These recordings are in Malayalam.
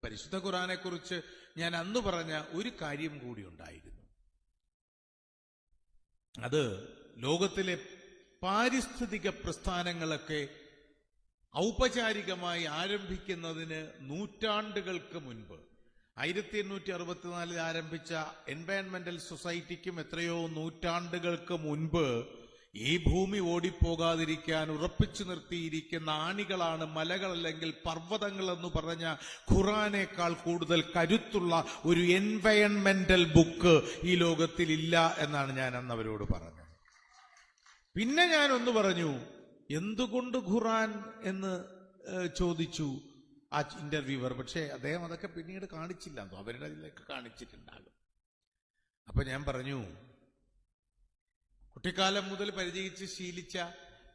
പരിശുദ്ധ ഖുർആനെക്കുറിച്ച് ഞാൻ അന്ന് പറഞ്ഞ ഒരു കാര്യം കൂടി ഉണ്ടായിരുന്നു. അത് ലോകത്തിലെ പാരിസ്ഥിതിക പ്രസ്ഥാനങ്ങളൊക്കെ ഔപചാരികമായി ആരംഭിക്കുന്നതിന് നൂറ്റാണ്ടുകൾക്ക് മുൻപ് 1864 ആരംഭിച്ച എൻവയൺമെന്റൽ സൊസൈറ്റിക്കും എത്രയോ നൂറ്റാണ്ടുകൾക്ക് മുൻപ് ഈ ഭൂമി ഓടിപ്പോകാതിരിക്കാൻ ഉറപ്പിച്ചു നിർത്തിയിരിക്കുന്ന ആണികളാണ് മലകൾ അല്ലെങ്കിൽ പർവ്വതങ്ങൾ എന്ന് പറഞ്ഞ ഖുർആനേക്കാൾ കൂടുതൽ കരുത്തുള്ള ഒരു എൻവയൺമെന്റൽ ബുക്ക് ഈ ലോകത്തിൽ ഇല്ല എന്നാണ് ഞാൻ അന്ന് അവരോട് പറഞ്ഞത്. പിന്നെ ഞാനൊന്ന് പറഞ്ഞു, എന്തുകൊണ്ട് ഖുർആൻ എന്ന് ചോദിച്ചു ആ ഇന്റർവ്യൂവർ. പക്ഷേ അദ്ദേഹം അതൊക്കെ പിന്നീട് കാണിച്ചില്ല, അവരുടെ അതിലേക്ക് കാണിച്ചിട്ടുണ്ടാകും. അപ്പൊ ഞാൻ പറഞ്ഞു, കുട്ടിക്കാലം മുതൽ പരിചയിച്ച് ശീലിച്ച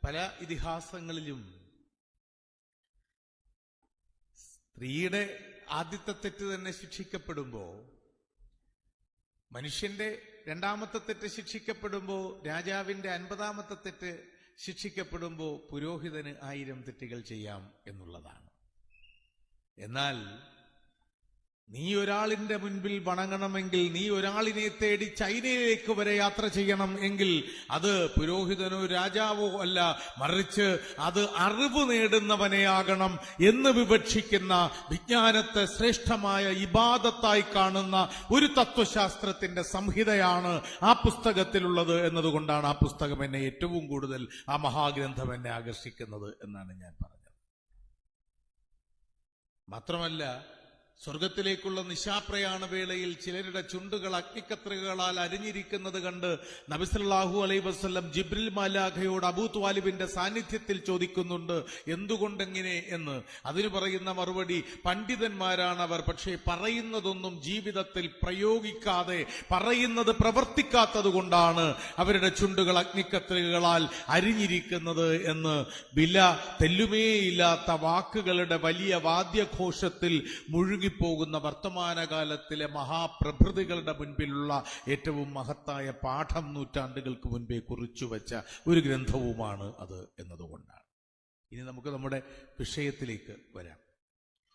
പല ഇതിഹാസങ്ങളിലും സ്ത്രീയുടെ ആദ്യത്തെ തെറ്റ് തന്നെ ശിക്ഷിക്കപ്പെടുമ്പോ, മനുഷ്യന്റെ രണ്ടാമത്തെ തെറ്റ് ശിക്ഷിക്കപ്പെടുമ്പോ, രാജാവിന്റെ 50ാമത്തെ തെറ്റ് ശിക്ഷിക്കപ്പെടുമ്പോ പുരോഹിതന് 1000 തെറ്റുകൾ ചെയ്യാം എന്നുള്ളതാണ്. എന്നാൽ നീ ഒരാളിന്റെ മുൻപിൽ വണങ്ങണമെങ്കിൽ, നീ ഒരാളിനെ തേടി ചൈനയിലേക്ക് വരെ യാത്ര ചെയ്യണം എങ്കിൽ അത് പുരോഹിതനോ രാജാവോ അല്ല, മറിച്ച് അത് അറിവ് നേടുന്നവനെയാകണം എന്ന് വിവക്ഷിക്കുന്ന, വിജ്ഞാനത്തെ ശ്രേഷ്ഠമായ ഇബാദത്തായി കാണുന്ന ഒരു തത്വശാസ്ത്രത്തിന്റെ സംഹിതയാണ് ആ പുസ്തകത്തിലുള്ളത് എന്നതുകൊണ്ടാണ് ആ പുസ്തകം എന്നെ ഏറ്റവും കൂടുതൽ, ആ മഹാഗ്രന്ഥം എന്നെ ആകർഷിക്കുന്നത് എന്നാണ് ഞാൻ പറഞ്ഞത്. മാത്രമല്ല, സ്വർഗത്തിലേക്കുള്ള നിശാപ്രയാണ വേളയിൽ ചിലരുടെ ചുണ്ടുകൾ അഗ്നിക്കത്രികകളാൽ അരിഞ്ഞിരിക്കുന്നത് കണ്ട് നബി സല്ലല്ലാഹു അലൈഹി വസല്ലം ജിബ്രിൽ മാലാഖയോട് അബൂ ത്വാലിബിന്റെ സാന്നിധ്യത്തിൽ ചോദിക്കുന്നുണ്ട്, എന്തുകൊണ്ടെങ്ങനെ എന്ന്. അതിന് പറയുന്ന മറുപടി, പണ്ഡിതന്മാരാണവർ, പക്ഷേ പറയുന്നതൊന്നും ജീവിതത്തിൽ പ്രയോഗിക്കാതെ, പറയുന്നത് പ്രവർത്തിക്കാത്തത് കൊണ്ടാണ് അവരുടെ ചുണ്ടുകൾ അഗ്നിക്കത്രികകളാൽ അരിഞ്ഞിരിക്കുന്നത് എന്ന്. വില തെല്ലുമേയില്ലാത്ത വാക്കുകളുടെ വലിയ വാദ്യഘോഷത്തിൽ മുഴുകി പോകുന്ന വർത്തമാനകാലത്തിലെ മഹാപ്രഭൃതികളുടെ മുൻപിലുള്ള ഏറ്റവും മഹത്തായ പാഠം നൂറ്റാണ്ടുകൾക്ക് മുൻപേ കുറിച്ചുവെച്ച ഒരു ഗ്രന്ഥവുമാണ് അത് എന്നതുകൊണ്ടാണ്. ഇനി നമുക്ക് നമ്മുടെ വിഷയത്തിലേക്ക് വരാം.